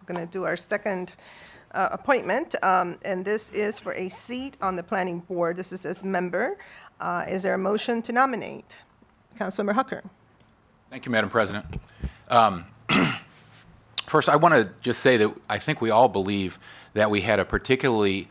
We're going to do our second appointment, and this is for a seat on the planning board. This is as member. Is there a motion to nominate? Councilmember Hucker. Thank you, Madam President. First, I want to just say that I think we all believe that we had a particularly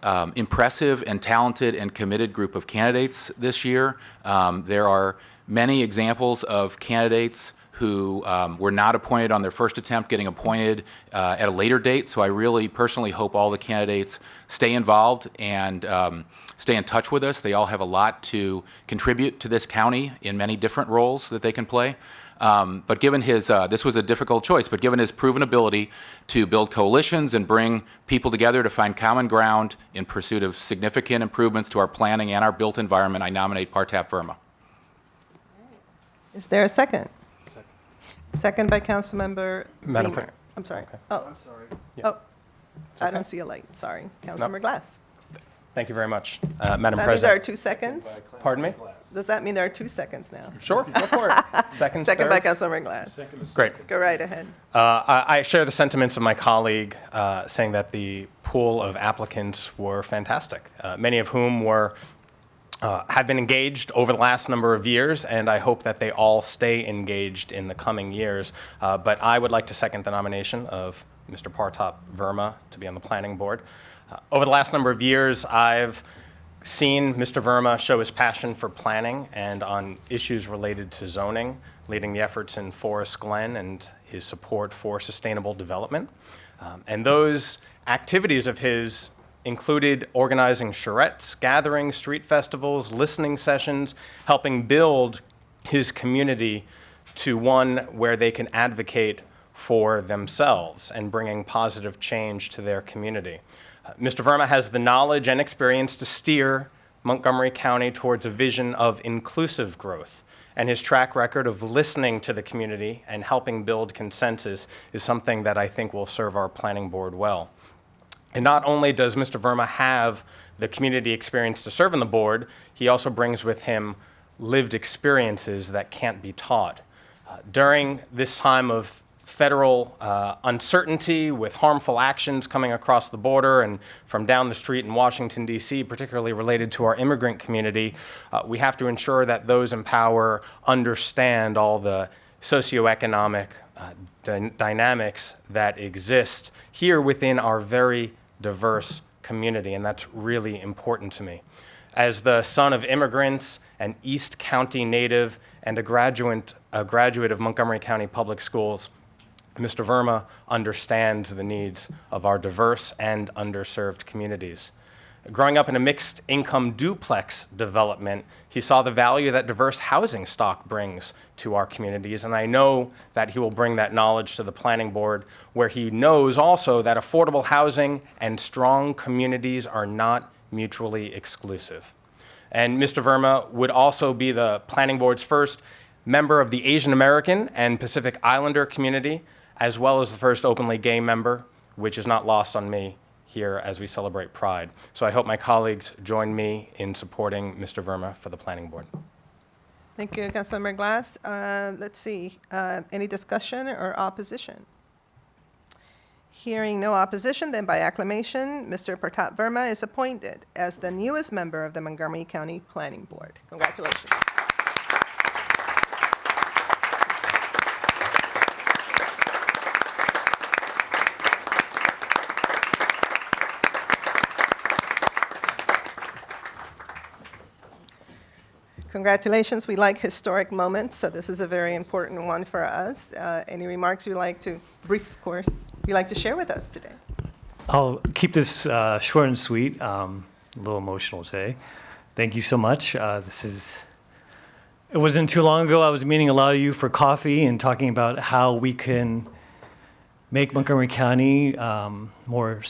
impressive and talented and committed group of candidates this year. There are many examples of candidates who were not appointed on their first attempt getting appointed at a later date. So I really personally hope all the candidates stay involved and stay in touch with us. They all have a lot to contribute to this county in many different roles that they can play. But given his, this was a difficult choice, but given his proven ability to build coalitions and bring people together to find common ground in pursuit of significant improvements to our planning and our built environment, I nominate Partap Verma. Is there a second? Second by Councilmember Madam Bremer. I'm sorry. Okay. Oh, I'm sorry. Yeah. oh, I don't see a light. Sorry. Councilmember Glass. Thank you very much, Madam Does that mean there are President. 2 seconds? Pardon me? Does that mean there are 2 seconds now? Sure, go for it. Seconds, Second by thirds? Councilmember Glass. Great. Go right ahead. I share the sentiments of my colleague saying that the pool of applicants were fantastic, many of whom have been engaged over the last number of years, and I hope that they all stay engaged in the coming years. But I would like to second the nomination of Mr. Partap Verma to be on the planning board. Over the last number of years, I've seen Mr. Verma show his passion for planning and on issues related to zoning, leading the efforts in Forest Glen and his support for sustainable development. And those activities of his included organizing charrettes, gatherings, street festivals, listening sessions, helping build his community to one where they can advocate for themselves and bringing positive change to their community. Mr. Verma has the knowledge and experience to steer Montgomery County towards a vision of inclusive growth, and his track record of listening to the community and helping build consensus is something that I think will serve our planning board well. And not only does Mr. Verma have the community experience to serve on the board, he also brings with him lived experiences that can't be taught. During this time of federal uncertainty with harmful actions coming across the border and from down the street in Washington, D.C., particularly related to our immigrant community, we have to ensure that those in power understand all the socioeconomic dynamics that exist here within our very diverse community, and that's really important to me. As the son of immigrants, an East County native, and a graduate of Montgomery County Public Schools, Mr. Verma understands the needs of our diverse and underserved communities. Growing up in a mixed income duplex development, he saw the value that diverse housing stock brings to our communities, and I know that he will bring that knowledge to the planning board, where he knows also that affordable housing and strong communities are not mutually exclusive. And Mr. Verma would also be the planning board's first member of the Asian American and Pacific Islander community, as well as the first openly gay member, which is not lost on me here as we celebrate Pride. So I hope my colleagues join me in supporting Mr. Verma for the planning board. Thank you, Councilmember Glass. Let's see, any discussion or opposition? Hearing no opposition, then by acclamation, Mr. Partap Verma is appointed as the newest member of the Montgomery County Planning Board. Congratulations. Congratulations. We like historic moments, so this is a very important one for us. Any remarks you'd like to, brief of course, you'd like to share with us today? I'll keep this short and sweet, a little emotional today. Thank you so much. It wasn't too long ago I was meeting a lot of you for coffee and talking about how we can make Montgomery County more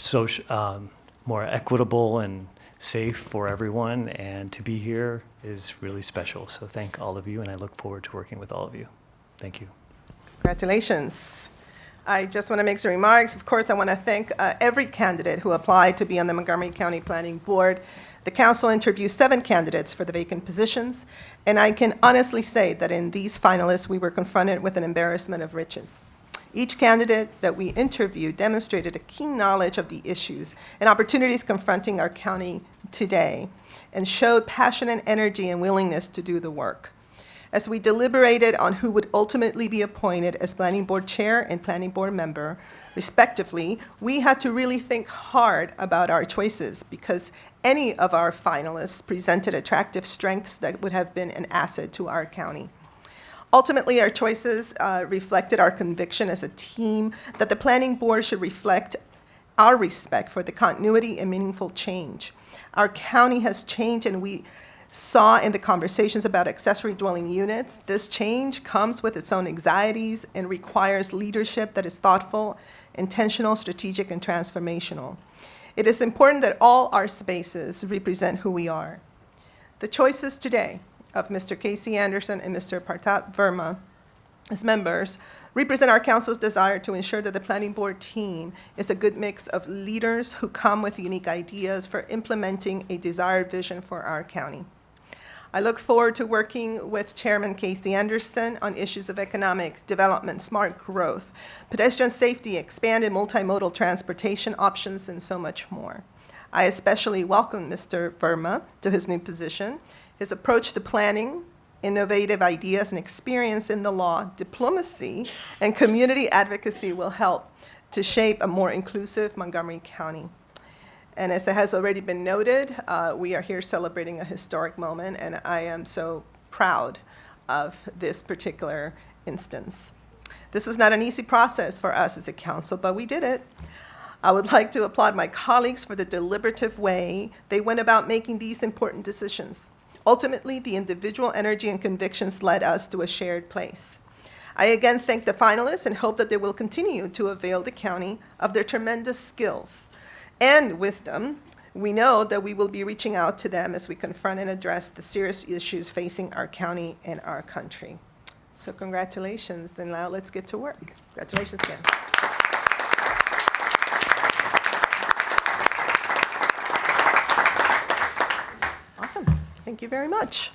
equitable and safe for everyone, and to be here is really special. So thank all of you, and I look forward to working with all of you. Thank you. Congratulations. I just want to make some remarks. Of course, I want to thank every candidate who applied to be on the Montgomery County Planning Board. The council interviewed 7 candidates for the vacant positions, and I can honestly say that in these finalists, we were confronted with an embarrassment of riches. Each candidate that we interviewed demonstrated a keen knowledge of the issues and opportunities confronting our county today, and showed passion and energy and willingness to do the work. As we deliberated on who would ultimately be appointed as Planning Board Chair and Planning Board Member, respectively, we had to really think hard about our choices because any of our finalists presented attractive strengths that would have been an asset to our county. Ultimately, our choices reflected our conviction as a team that the Planning Board should reflect our respect for the continuity and meaningful change. Our county has changed, and we saw in the conversations about accessory dwelling units, this change comes with its own anxieties and requires leadership that is thoughtful, intentional, strategic, and transformational. It is important that all our spaces represent who we are. The choices today of Mr. Casey Anderson and Mr. Partap Verma as members represent our council's desire to ensure that the planning board team is a good mix of leaders who come with unique ideas for implementing a desired vision for our county. I look forward to working with Chairman Casey Anderson on issues of economic development, smart growth, pedestrian safety, expanded multimodal transportation options, and so much more. I especially welcome Mr. Verma to his new position. His approach to planning, innovative ideas, and experience in the law, diplomacy, and community advocacy will help to shape a more inclusive Montgomery County. And as it has already been noted, we are here celebrating a historic moment, and I am so proud of this particular instance. This was not an easy process for us as a council, but we did it. I would like to applaud my colleagues for the deliberative way they went about making these important decisions. Ultimately, the individual energy and convictions led us to a shared place. I again thank the finalists and hope that they will continue to avail the county of their tremendous skills and wisdom. We know that we will be reaching out to them as we confront and address the serious issues facing our county and our country. So congratulations, and now let's get to work. Congratulations again. Awesome. Thank you very much.